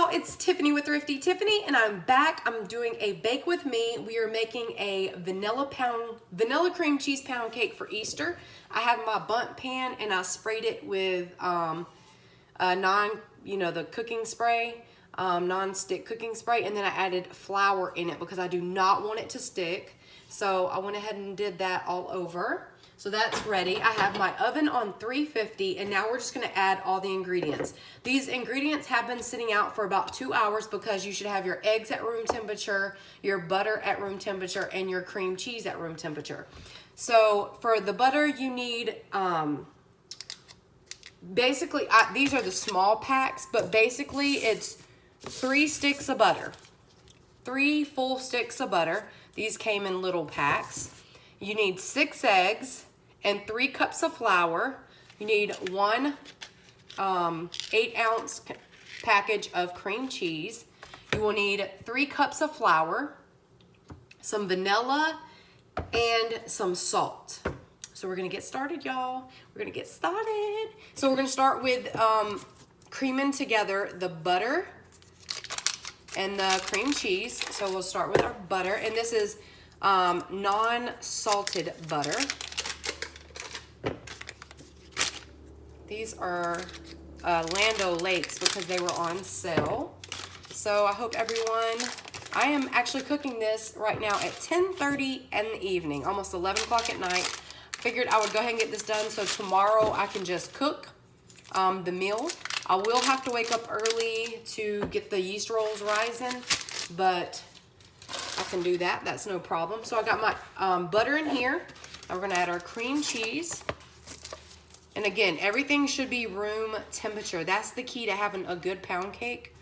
y'all, it's Tiffany with Thrifty Tiffany, and I'm back. I'm doing a bake with me. We are making a vanilla cream cheese pound cake for Easter. I have my bundt pan and I sprayed it with the cooking spray, non-stick cooking spray, and then I added flour in it because I do not want it to stick. So I went ahead and did that all over. So that's ready. I have my oven on 350, and now we're just gonna add all the ingredients. These ingredients have been sitting out for about 2 hours because you should have your eggs at room temperature, your butter at room temperature, and your cream cheese at room temperature. So for the butter, you need, basically, these are the small packs, but basically it's 3 sticks of butter, 3 full sticks of butter. These came in little packs. You need 6 eggs and 3 cups of flour. You need 1 8-ounce package of cream cheese. You will need 3 cups of flour, some vanilla, and some salt. So we're gonna get started, y'all. We're gonna get started. So we're gonna start with creaming together the butter and the cream cheese. So we'll start with our butter, and this is non-salted butter. These are Land O'Lakes because they were on sale. So I hope everyone, I am actually cooking this right now at 10:30 in the evening, almost 11 o'clock at night. Figured I would go ahead and get this done so tomorrow I can just cook the meal. I will have to wake up early to get the yeast rolls rising, but I can do that. That's no problem. So I got my butter in here. Now we're gonna add our cream cheese. And again, everything should be room temperature. That's the key to having a good pound cake.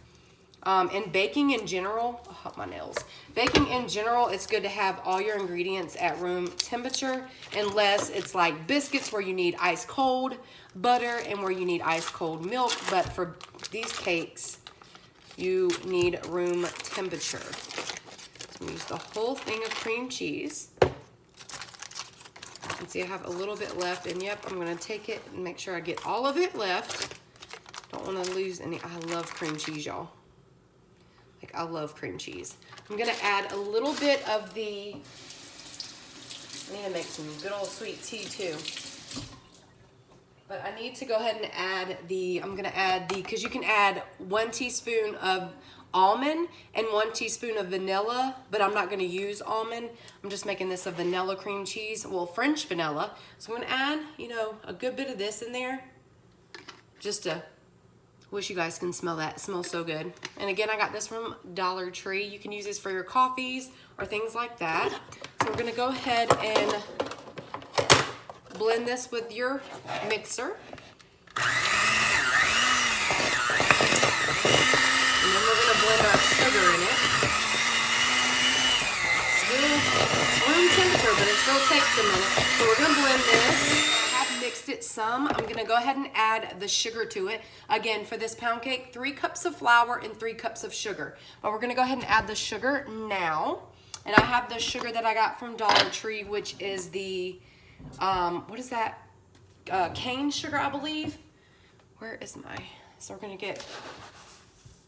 And baking in general, oh, my nails. Baking in general, it's good to have all your ingredients at room temperature, unless it's like biscuits where you need ice cold butter and where you need ice cold milk. But for these cakes, you need room temperature. So use the whole thing of cream cheese. You can see I have a little bit left, and yep, I'm gonna take it and make sure I get all of it left. Don't wanna lose any. I love cream cheese, y'all. Like, I love cream cheese. I'm gonna add a little bit of the, I need to make some good old sweet tea too. But I need to go ahead and add I'm gonna add because you can add 1 teaspoon of almond and 1 teaspoon of vanilla, but I'm not gonna use almond. I'm just making this a vanilla cream cheese, well, French vanilla. So I'm gonna add, a good bit of this in there. Just to, wish you guys can smell that. It smells so good. And again, I got this from Dollar Tree. You can use this for your coffees or things like that. So we're gonna go ahead and blend this with your mixer. And then we're gonna blend our sugar in it. It's room temperature, but it still takes a minute. So we're gonna blend this. I have mixed it some. I'm gonna go ahead and add the sugar to it. Again, for this pound cake, 3 cups of flour and 3 cups of sugar. But we're gonna go ahead and add the sugar now. And I have the sugar that I got from Dollar Tree, which is the, what is that? Cane sugar, I believe. Where is my, so we're gonna get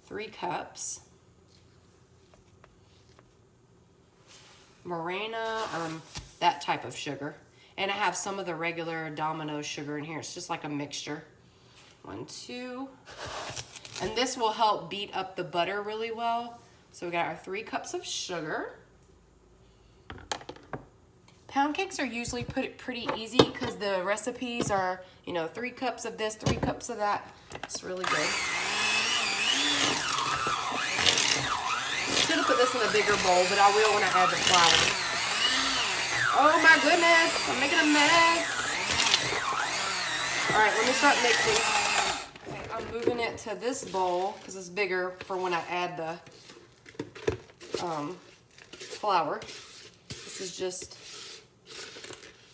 3 cups. Morena, that type of sugar. And I have some of the regular Domino sugar in here. It's just like a mixture. 1, 2. And this will help beat up the butter really well. So we got our 3 cups of sugar. Pound cakes are usually pretty easy because the recipes are, 3 cups of this, 3 cups of that. It's really good. Should have put this in a bigger bowl, but I will when I add the flour. Oh my goodness, I'm making a mess. All right, let me start mixing. Okay, I'm moving it to this bowl because it's bigger for when I add the flour. This is just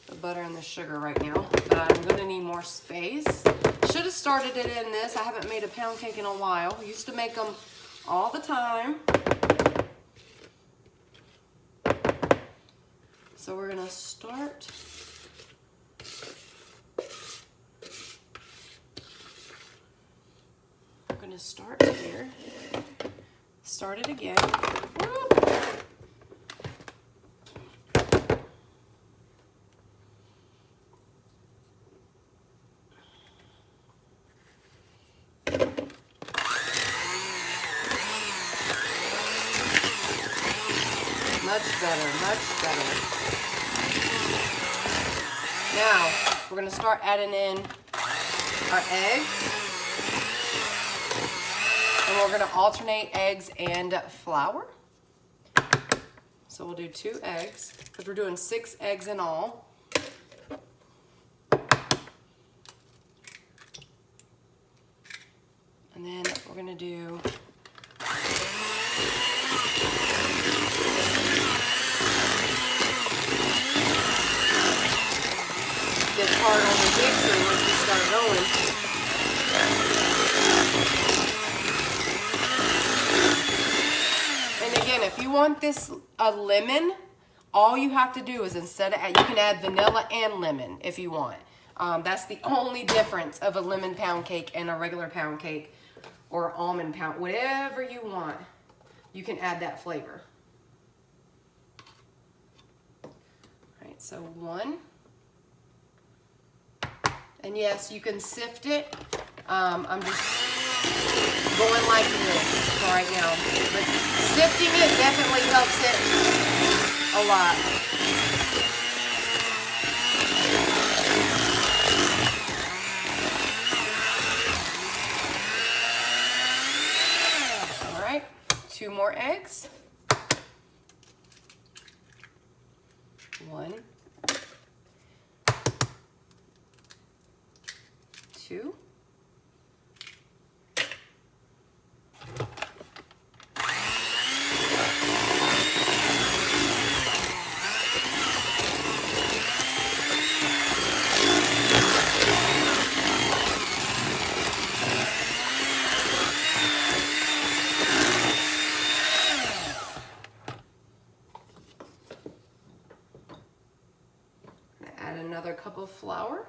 the butter and the sugar right now, but I'm gonna need more space. Should have started it in this. I haven't made a pound cake in a while. I used to make them all the time. So we're gonna start. I'm gonna start here. Start it again. Woo. Much better, much better. Now, we're going to start adding in our eggs. And we're going to alternate eggs and flour. So we'll do 2 eggs, because we're doing 6 eggs in all. And then we're going to do gets hard on the mixer once you start going. And again, if you want this a lemon, all you have to do is instead of, you can add vanilla and lemon if you want. That's the only difference of a lemon pound cake and a regular pound cake or almond pound, whatever you want, you can add that flavor. All right, so 1. And yes, you can sift it. I'm just going like this right now. But sifting it definitely helps it a lot. All right, 2 more eggs. 1. 2. Add another cup of flour.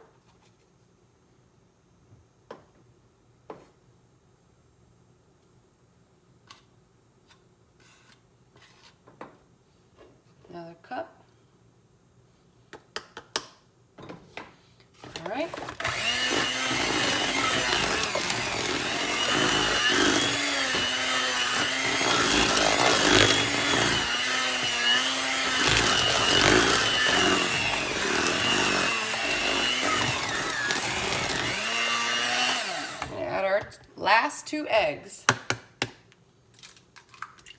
Another cup. All right. Add our last 2 eggs.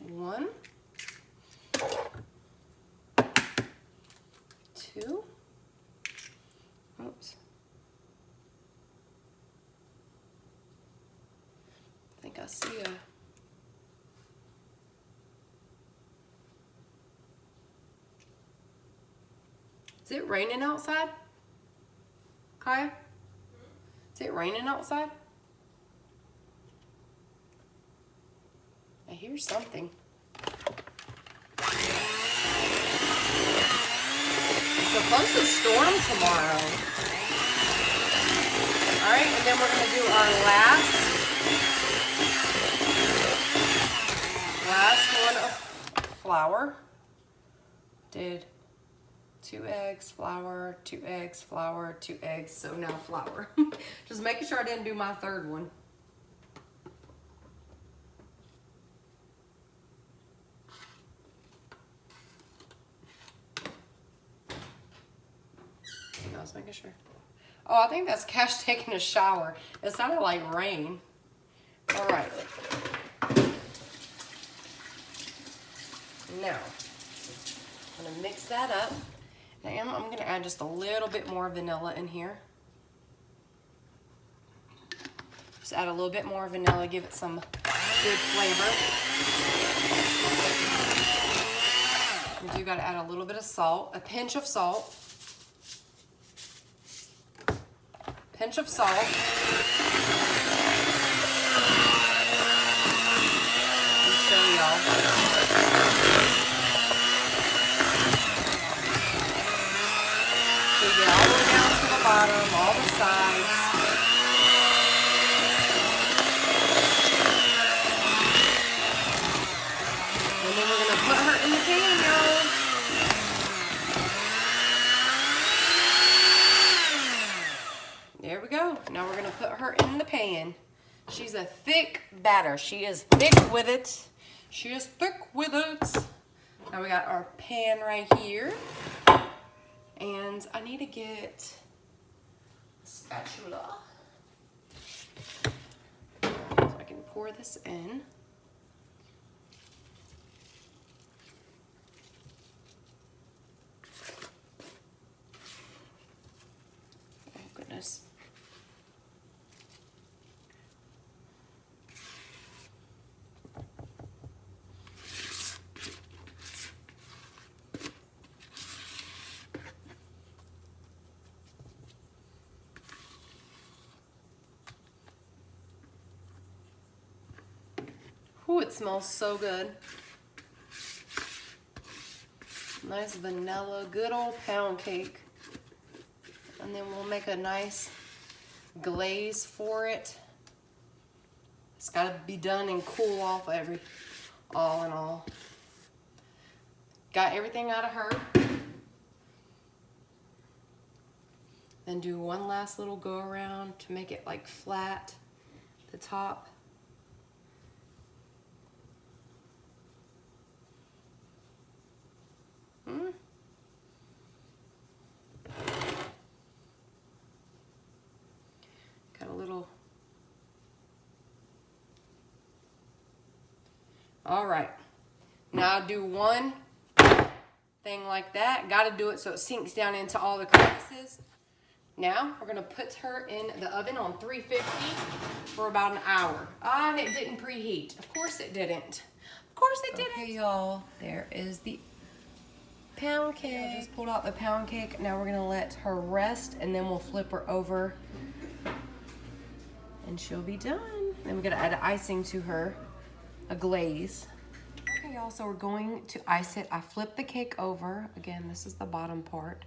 1. 2. Oops. I think I see a... Is it raining outside? Kaya? Is it raining outside? I hear something. Supposed to storm tomorrow. All right, and then we're going to do our last one of flour. Did 2 eggs, flour, 2 eggs, flour, 2 eggs. So now flour. Just making sure I didn't do my 3rd one. I was making sure. Oh, I think that's Cash taking a shower. It sounded like rain. All right. Now, I'm going to mix that up. Now, I'm going to add just a little bit more vanilla in here. Just add a little bit more vanilla, give it some good flavor. You do got to add a little bit of salt, a pinch of salt. Pinch of salt. Let me show y'all. So you get all the way down to the bottom, all the sides. pan. She's a thick batter. She is thick with it. She is thick with it. Now we got our pan right here. And I need to get a spatula so I can pour this in. Oh goodness. Ooh, it smells so good. Nice vanilla, good old pound cake. And then we'll make a nice glaze for it. It's got to be done and cool off all in all. Got everything out of her. Then do one last little go around to make it like flat, the top. Got a little. All right. Now do one thing like that. Got to do it so it sinks down into all the crevices. Now we're going to put her in the oven on 350 for about an hour. And it didn't preheat. Of course it didn't. Of course it didn't. Okay, y'all. There is the pound cake. I just pulled out the pound cake. Now we're going to let her rest, and then we'll flip her over, and she'll be done. Then we're going to add icing to her, a glaze. Okay, y'all. So we're going to ice it. I flipped the cake over. Again, this is the bottom part.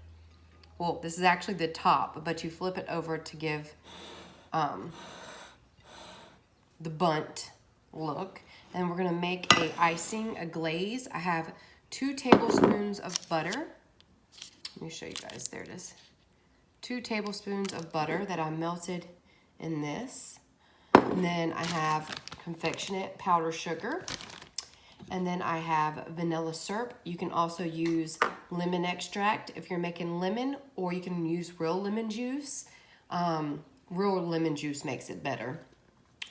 Well, this is actually the top, but you flip it over to give the bundt look. And we're gonna make a icing, a glaze. I have 2 tablespoons of butter. Let me show you guys, there it is. 2 tablespoons of butter that I melted in this. And then I have confectionate powder sugar. And then I have vanilla syrup. You can also use lemon extract if you're making lemon, or you can use real lemon juice. Real lemon juice makes it better.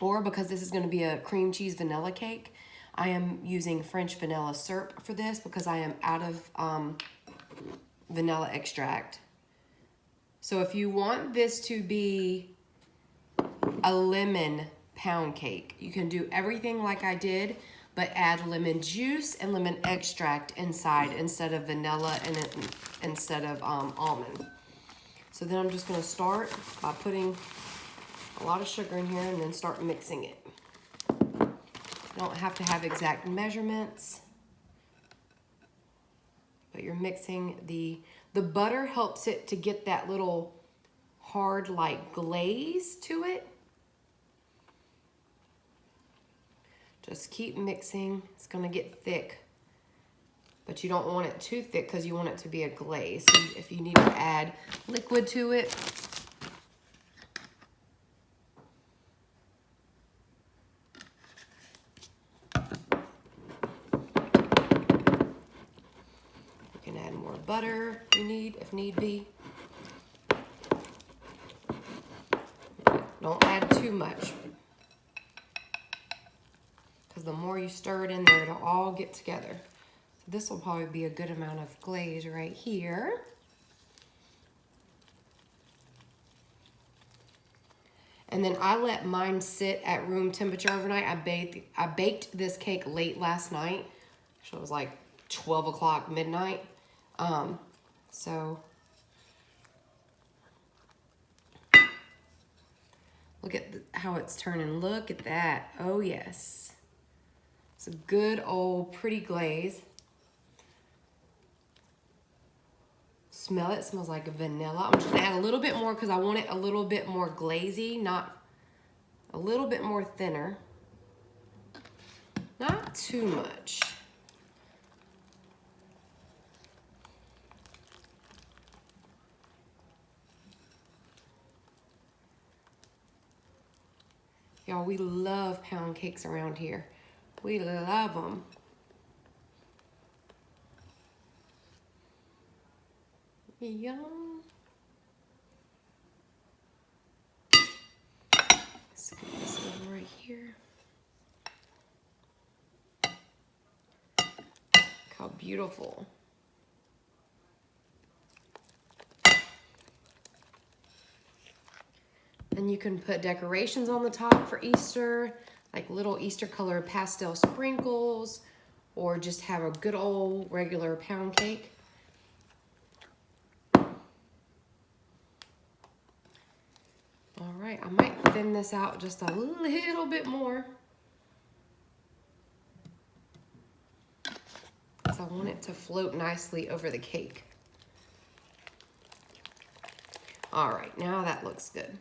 Or because this is going to be a cream cheese vanilla cake, I am using French vanilla syrup for this because I am out of vanilla extract. So if you want this to be a lemon pound cake, you can do everything like I did, but add lemon juice and lemon extract inside instead of vanilla and instead of almond. So then I'm just going to start by putting a lot of sugar in here and then start mixing it. You don't have to have exact measurements, but you're mixing the butter helps it to get that little hard like glaze to it. Just keep mixing. It's gonna get thick, but you don't want it too thick because you want it to be a glaze. So if you need to add liquid to it, you can add more butter if need be. Don't add too much, because the more you stir it in there, it'll all get together. So this will probably be a good amount of glaze right here. And then I let mine sit at room temperature overnight. I baked this cake late last night. Actually, it was like 12 o'clock midnight. So look at how it's turning. Look at that. Oh yes. It's a good old pretty glaze. Smell it. It smells like vanilla. I'm just gonna add a little bit more because I want it a little bit more glazy, not a little bit more thinner. Not too much. we love pound cakes around here. We love them. Yum. Scoop this one right here. Look how beautiful. And you can put decorations on the top for Easter, like little Easter colored pastel sprinkles, or just have a good old regular pound cake. All right, I might thin this out just a little bit more, because I want it to float nicely over the cake. All right, now that looks good.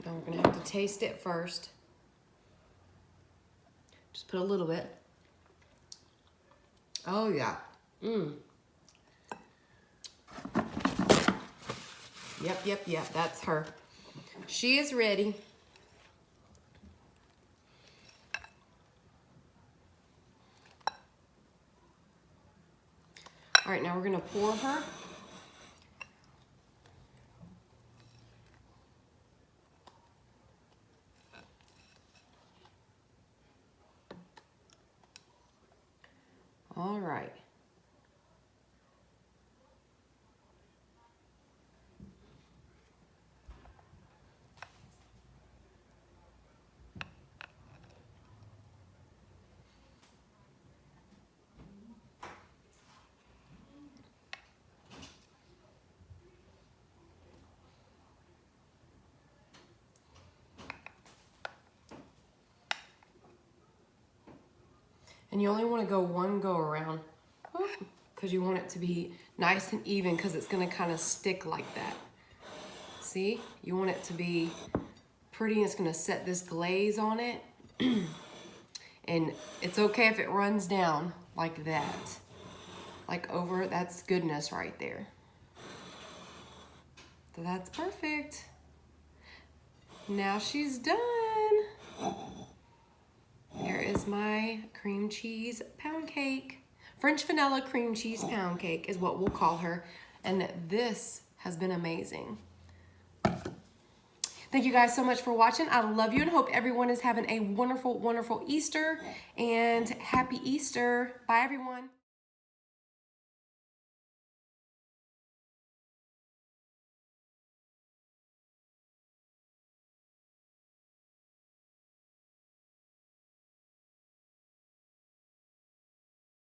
Now we're gonna have to taste it first. Just put a little bit. Oh yeah. Yep, that's her. She is ready. All right, now we're gonna pour her. All right. And you only want to go one go around because you want it to be nice and even, because it's going to kind of stick like that. See? You want it to be pretty. It's going to set this glaze on it. And it's okay if it runs down like that. Like over, that's goodness right there. So that's perfect. Now she's done. There is my cream cheese pound cake. French vanilla cream cheese pound cake is what we'll call her. And this has been amazing. Thank you guys so much for watching. I love you and hope everyone is having a wonderful, wonderful Easter. And happy Easter. Bye, everyone.